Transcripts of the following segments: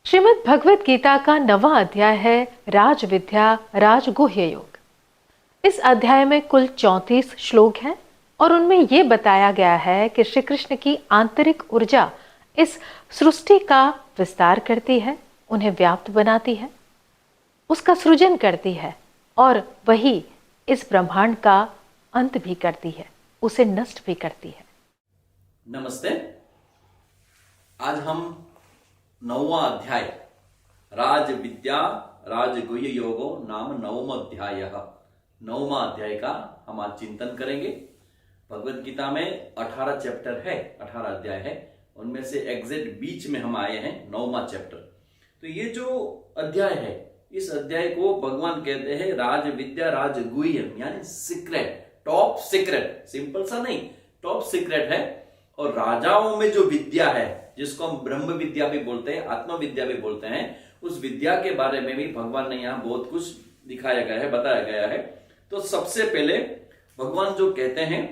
श्रीमद् भगवत गीता का 9वां अध्याय है राज विद्या राजगुह्य योग। इस अध्याय में कुल 34 श्लोक हैं और उनमें यह बताया गया है कि श्री कृष्ण की आंतरिक ऊर्जा इस सृष्टि का विस्तार करती है, उन्हें व्याप्त बनाती है, उसका सृजन करती है और वही इस ब्रह्मांड का अंत भी करती है, उसे नष्ट भी करती है। नमस्ते। आज हम 9वां अध्याय राज विद्या राजगुह्य योगो नाम 9वां अध्याय 9वां अध्याय का हम आज चिंतन करेंगे। भगवत गीता में 18 चैप्टर है, 18 अध्याय है, उनमें से एग्जैक्ट बीच में हम आए हैं 9वां चैप्टर। तो ये जो अध्याय है, इस अध्याय को भगवान कहते हैं राज विद्या राजगुह्य, यानी सीक्रेट, टॉप सीक्रेट, सिंपल सा नहीं, टॉप सीक्रेट है। और राजाओं में जो विद्या है, जिसको हम ब्रह्म विद्या भी बोलते हैं, आत्म विद्या भी बोलते हैं, उस विद्या के बारे में भी भगवान ने यहाँ बहुत कुछ दिखाया गया है, बताया गया है। तो सबसे पहले भगवान जो कहते हैं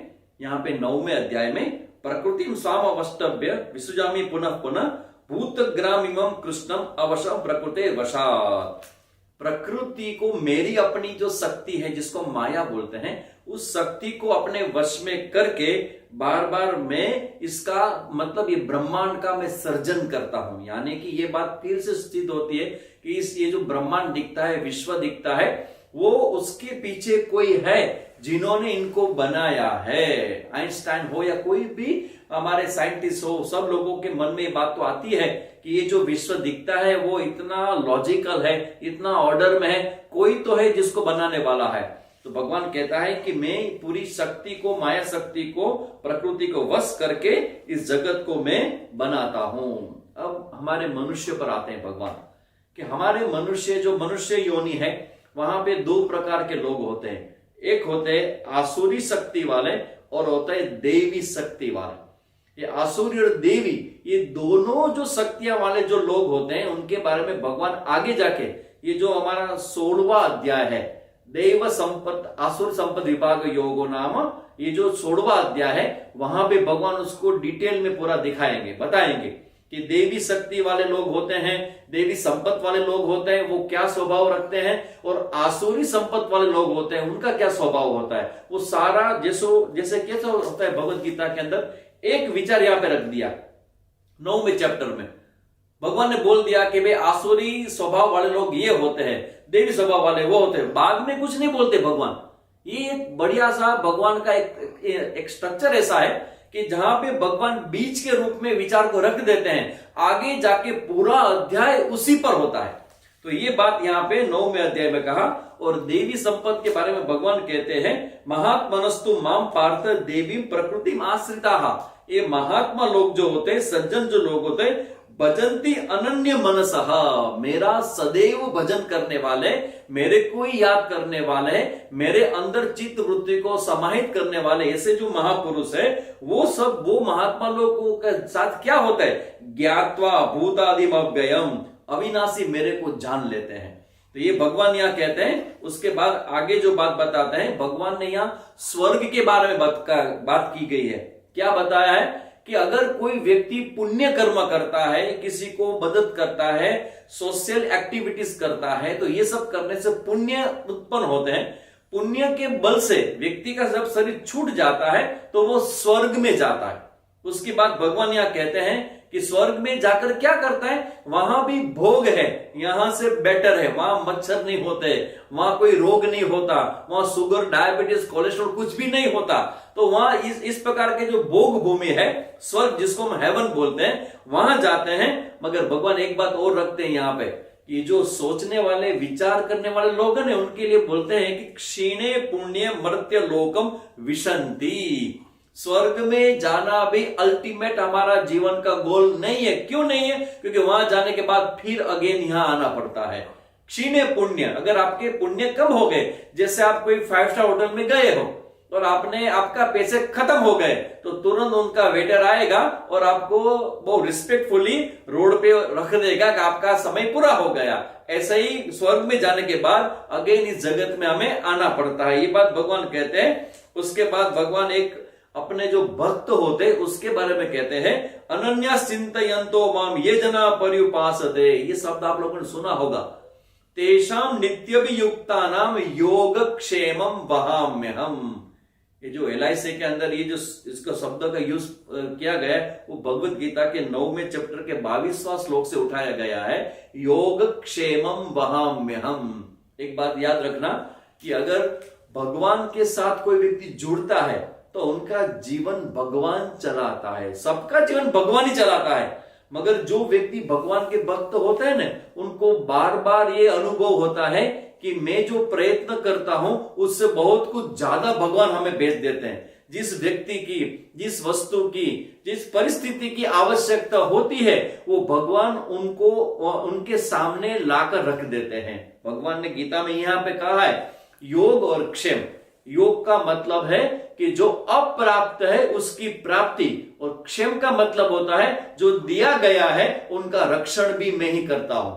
यहाँ पे 9वें अध्याय में, प्रकृति स्वाम अवष्टभ्य विसृजामि पुनः पुनः भूतग्रामिमं कृष्णम अवशम प्रकृते वशात्। प्रकृति को मेरी अपनी जो शक्ति है, जिसको माया बोलते हैं, उस शक्ति को अपने वश में करके बार बार मैं इसका मतलब ये ब्रह्मांड का मैं सर्जन करता हूं। यानी कि ये बात फिर से स्थित होती है कि ये जो ब्रह्मांड दिखता है, विश्व दिखता है, वो उसके पीछे कोई है जिन्होंने इनको बनाया है। आइंस्टाइन हो या कोई भी हमारे साइंटिस्ट हो, सब लोगों के मन में ये बात तो आती है कि ये जो विश्व दिखता है वो इतना लॉजिकल है, इतना ऑर्डर में है, कोई तो है जिसको बनाने वाला है। तो भगवान कहता है कि मैं पूरी शक्ति को, माया शक्ति को, प्रकृति को वश करके इस जगत को मैं बनाता हूं। अब हमारे मनुष्य पर आते हैं भगवान कि हमारे मनुष्य, जो मनुष्य योनि है, वहां पे 2 प्रकार के लोग होते हैं। एक होते हैं आसुरी शक्ति वाले और होते हैं देवी शक्ति वाले। ये आसुरी और देवी, ये दोनों जो शक्तियां वाले जो लोग होते हैं, उनके बारे में भगवान आगे जाके, ये जो हमारा 16वां अध्याय है, देव संपत आसुर संपत विभाग योगो नाम, ये जो 16वां अध्याय है, वहां पे भगवान उसको डिटेल में पूरा दिखाएंगे, बताएंगे कि देवी शक्ति वाले लोग होते हैं, देवी संपत वाले लोग होते हैं, वो क्या स्वभाव रखते हैं, और आसुरी संपत वाले लोग होते हैं, उनका क्या स्वभाव होता है। वो सारा जैसे कैसे होता है, भगवत गीता के अंदर एक विचार यहां पे रख दिया 9वें चैप्टर में। भगवान ने बोल दिया कि भाई आसुरी स्वभाव वाले लोग ये होते हैं, देवी स्वभाव वाले वो होते हैं। बाद में कुछ नहीं बोलते भगवान। ये एक बढ़िया सा भगवान का एक स्ट्रक्चर ऐसा है कि जहां पे भगवान बीज के रूप में विचार को रख देते हैं, आगे जाके पूरा अध्याय उसी पर होता है। तो ये बात यहाँ पे 9वें अध्याय में कहा। और देवी संपत्ति के बारे में भगवान कहते हैं, महात्मनस्तु माम पार्थ देवी प्रकृति आश्रिता। ये महात्मा लोग जो होते हैं, सज्जन जो लोग होते हैं, भजंती अनन्य मनसः, मेरा सदैव भजन करने वाले, मेरे को ही याद करने वाले, मेरे अंदर चित्त वृत्ति को समाहित करने वाले ऐसे जो महापुरुष है, वो सब वो महात्मा लोगों के साथ क्या होता है, ज्ञात्वा भूतादिम अव्ययम, अविनाशी मेरे को जान लेते हैं। तो ये भगवान यहाँ कहते हैं। उसके बाद आगे जो बात बताते हैं, भगवान ने यहाँ स्वर्ग के बारे में बात की गई है। क्या बताया है कि अगर कोई व्यक्ति पुण्य कर्म करता है, किसी को मदद करता है, सोशल एक्टिविटीज करता है, तो ये सब करने से पुण्य उत्पन्न होते हैं। पुण्य के बल से व्यक्ति का जब शरीर छूट जाता है तो वो स्वर्ग में जाता है। उसके बाद भगवान यहाँ कहते हैं कि स्वर्ग में जाकर क्या करता है, वहां भी भोग है, यहां से बेटर है, वहां मच्छर नहीं होते, वहां कोई रोग नहीं होता, वहां शुगर, डायबिटीज, कोलेस्ट्रॉल कुछ भी नहीं होता। तो वहां इस प्रकार के जो भोग भूमि है, स्वर्ग जिसको हम हेवन बोलते हैं, वहां जाते हैं। मगर भगवान एक बात और रखते हैं यहाँ पे कि जो सोचने वाले, विचार करने वाले लोग हैं, उनके लिए बोलते हैं कि क्षीणे पुण्य मर्त्य लोकम विशंति। स्वर्ग में जाना भी अल्टीमेट हमारा जीवन का गोल नहीं है। क्यों नहीं है? क्योंकि वहां जाने के बाद फिर अगेन यहां आना पड़ता है। क्षीणे पुण्य, अगर आपके पुण्य कम हो गए, जैसे आप कोई 5 स्टार होटल में गए हो और आपका पैसे खत्म हो गए, तो तुरंत उनका वेटर आएगा और आपको वो रिस्पेक्टफुली रोड पे रख देगा कि आपका समय पूरा हो गया। ऐसे ही स्वर्ग में जाने के बाद अगेन इस जगत में हमें आना पड़ता है। ये बात भगवान कहते हैं। उसके बाद भगवान एक अपने जो भक्त होते उसके बारे में कहते हैं अनन्या चिंतयन्तो माम ये जना पर्युपासते। ये शब्द आप लोगों ने सुना होगा। तेषाम नित्यभियुक्ता नाम योगक्षेमम वहाम्यहम। ये जो LIC के अंदर ये जो इसका शब्द का यूज किया गया है वो भगवत गीता के 9वें चैप्टर के 22वां श्लोक से उठाया गया है, योगक्षेमम वहाम्यहम। एक बात याद रखना कि अगर भगवान के साथ कोई व्यक्ति जुड़ता है तो उनका जीवन भगवान चलाता है, सबका जीवन भगवान ही चलाता है। मगर जो व्यक्ति भगवान के भक्त होते हैं ना, उनको बार बार ये अनुभव होता है कि मैं जो प्रयत्न करता हूं उससे बहुत कुछ ज्यादा भगवान हमें भेज देते हैं। जिस व्यक्ति की, जिस वस्तु की, जिस परिस्थिति की आवश्यकता होती है वो भगवान उनको उनके सामने लाकर रख देते हैं। भगवान ने गीता में यहां पे कहा है योग और क्षेम। योग का मतलब है कि जो अप्राप्त है उसकी प्राप्ति, और क्षेम का मतलब होता है जो दिया गया है उनका रक्षण भी मैं ही करता हूं।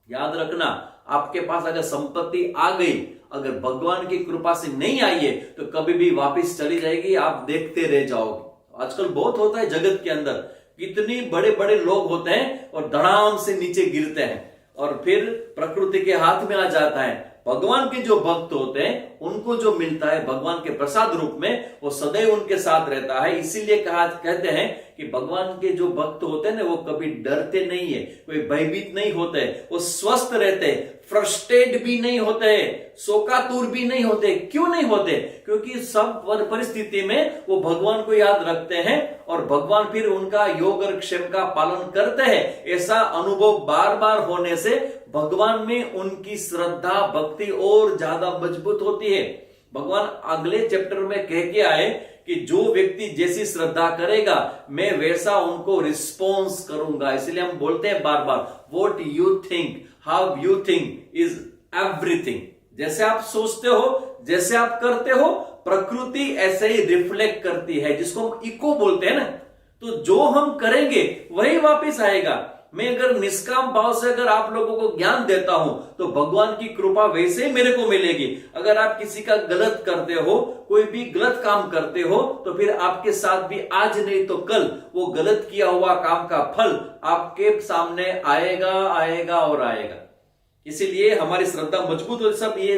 याद रखना, आपके पास अगर संपत्ति आ गई, अगर भगवान की कृपा से नहीं आई है तो कभी भी वापस चली जाएगी, आप देखते रह जाओगे। आजकल बहुत होता है जगत के अंदर, कितने बड़े बड़े लोग होते हैं और धड़ाम से नीचे गिरते हैं और फिर प्रकृति के हाथ में आ जाता है। भगवान के जो भक्त होते हैं उनको जो मिलता है भगवान के प्रसाद रूप में, वो सदैव उनके साथ रहता है। इसीलिए कहते हैं कि भगवान के जो भक्त होते हैं ना, वो कभी डरते नहीं है, कोई भयभीत नहीं होते, वो स्वस्थ रहते, फ्रस्ट्रेट भी नहीं होते, शोकातुर भी नहीं होते। क्यों नहीं होते? क्योंकि सब परिस्थिति में वो भगवान को याद रखते हैं और भगवान फिर उनका योग और क्षेम का पालन करते हैं। ऐसा अनुभव बार बार होने से भगवान में उनकी श्रद्धा भक्ति और ज्यादा मजबूत होती है। भगवान अगले चैप्टर में कह के आए कि जो व्यक्ति जैसी श्रद्धा करेगा मैं वैसा उनको रिस्पॉन्स करूंगा। इसलिए हम बोलते हैं बार बार, what you think, how you think is everything. जैसे आप सोचते हो, जैसे आप करते हो, प्रकृति ऐसे ही रिफ्लेक्ट करती है, जिसको हम इको बोलते हैं ना। तो जो हम करेंगे वही वापस आएगा। मैं अगर निष्काम भाव से अगर आप लोगों को ज्ञान देता हूं तो भगवान की कृपा वैसे ही मेरे को मिलेगी। अगर आप किसी का गलत करते हो, कोई भी गलत काम करते हो, तो फिर आपके साथ भी आज नहीं तो कल वो गलत किया हुआ काम का फल आपके सामने आएगा, आएगा और आएगा। इसीलिए हमारी श्रद्धा मजबूत हो। सब ये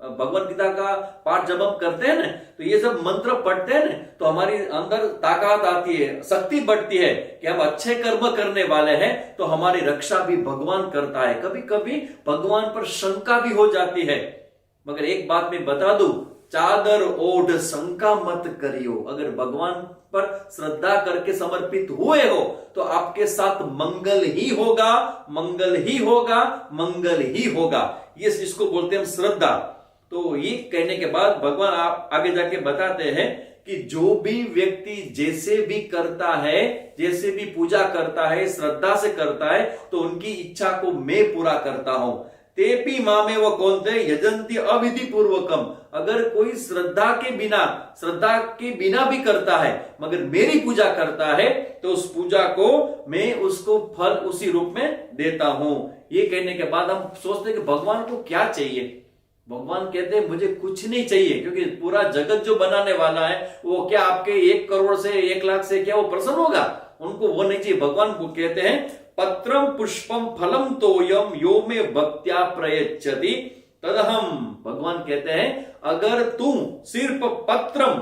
भगवत गीता का पाठ जब हम करते हैं ना, तो ये सब मंत्र पढ़ते हैं ना, तो हमारी अंदर ताकत आती है, शक्ति बढ़ती है कि हम अच्छे कर्म करने वाले हैं, तो हमारी रक्षा भी भगवान करता है। कभी कभी भगवान पर शंका भी हो जाती है, मगर एक बात मैं बता दूं, चादर ओढ़ शंका मत करियो। अगर भगवान पर श्रद्धा करके समर्पित हुए हो तो आपके साथ मंगल ही होगा, मंगल ही होगा, मंगल ही होगा। ये इसको बोलते हैं हम श्रद्धा। तो ये कहने के बाद भगवान आप आगे जाके बताते हैं कि जो भी व्यक्ति जैसे भी करता है, जैसे भी पूजा करता है, श्रद्धा से करता है, तो उनकी इच्छा को मैं पूरा करता हूं। तेपी मामे वो कौनते यजंती अविधि पूर्वकम। अगर कोई श्रद्धा के बिना भी करता है मगर मेरी पूजा करता है तो उस पूजा को मैं उसको फल उसी रूप में देता हूं। ये कहने के बाद हम सोचते हैं कि भगवान को क्या चाहिए। भगवान कहते हैं मुझे कुछ नहीं चाहिए, क्योंकि पूरा जगत जो बनाने वाला है वो क्या आपके 1 करोड़ से 1 लाख से क्या वो प्रसन्न होगा? उनको वो नहीं चाहिए। भगवान को कहते हैं पत्रम पुष्पम फलम तोयम यो में भक्त्या प्रयच्छति तदहम। भगवान कहते हैं अगर तू सिर्फ पत्रम,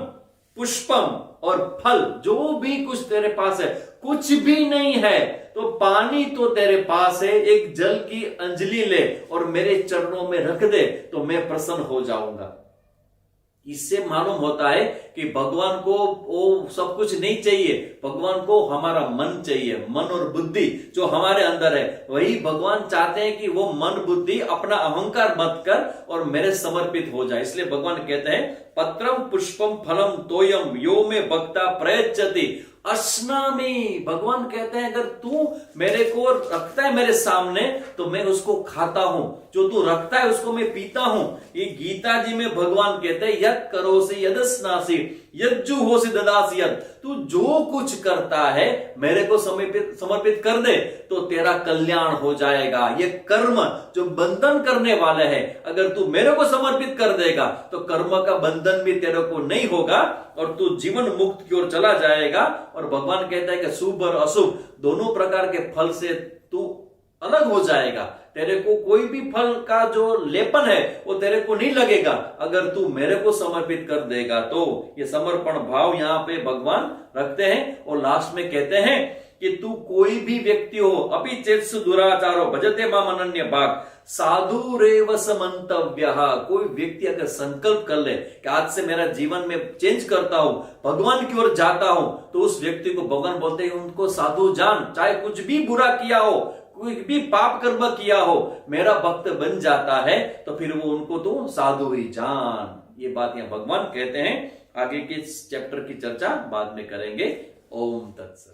पुष्पम और फल, जो भी कुछ तेरे पास है, कुछ भी नहीं है तो पानी तो तेरे पास है, एक जल की अंजलि ले और मेरे चरणों में रख दे तो मैं प्रसन्न हो जाऊंगा। इससे मालूम होता है कि भगवान को वो सब कुछ नहीं चाहिए, भगवान को हमारा मन चाहिए। मन और बुद्धि जो हमारे अंदर है वही भगवान चाहते हैं कि वो मन बुद्धि अपना अहंकार मत कर और मेरे समर्पित हो जाए। इसलिए भगवान कहते हैं पत्रम पुष्पम फलम तोयम यो में भक्ता प्रयच्छति अस्नामि। भगवान कहते हैं अगर तू मेरे को रखता है मेरे सामने तो मैं उसको खाता हूं, जो तू रखता है उसको मैं पीता हूं। ये गीता जी में भगवान कहते हैं यत् करोसि यदस्नासि यज्जु होसि ददासि यत्, तू जो कुछ करता है मेरे को समर्पित कर दे तो तेरा कल्याण हो जाएगा। ये कर्म जो बंधन करने वाले हैं, अगर तू मेरे को समर्पित कर देगा तो कर्म का बंधन भी तेरे को नहीं होगा और तू जीवन मुक्त की ओर चला जाएगा। और भगवान कहता है कि शुभ और अशुभ दोनों प्रकार के फल से तू अलग हो जाएगा। तेरे को कोई भी फल का जो लेपन है वो तेरे को नहीं लगेगा अगर तू मेरे को समर्पित कर देगा तो। ये समर्पण भाव यहाँ पे भगवान रखते हैं और लास्ट में कहते हैं कि तू कोई भी व्यक्ति हो, अपि चेत्सु दुराचारो भजते माम अनन्य भाग साधु रेव समंतव्य। कोई व्यक्ति अगर संकल्प कर ले कि आज से मेरा जीवन में चेंज करता हूं, भगवान की ओर जाता हूं, तो उस व्यक्ति को भगवान बोलते हैं उनको साधु जान। चाहे कुछ भी बुरा किया हो, कोई भी पाप कर्म किया हो, मेरा भक्त बन जाता है तो फिर वो उनको तो साधु ही जान। ये बात यहाँ भगवान कहते हैं। आगे के चैप्टर की चर्चा बाद में करेंगे। ओम तत्सत।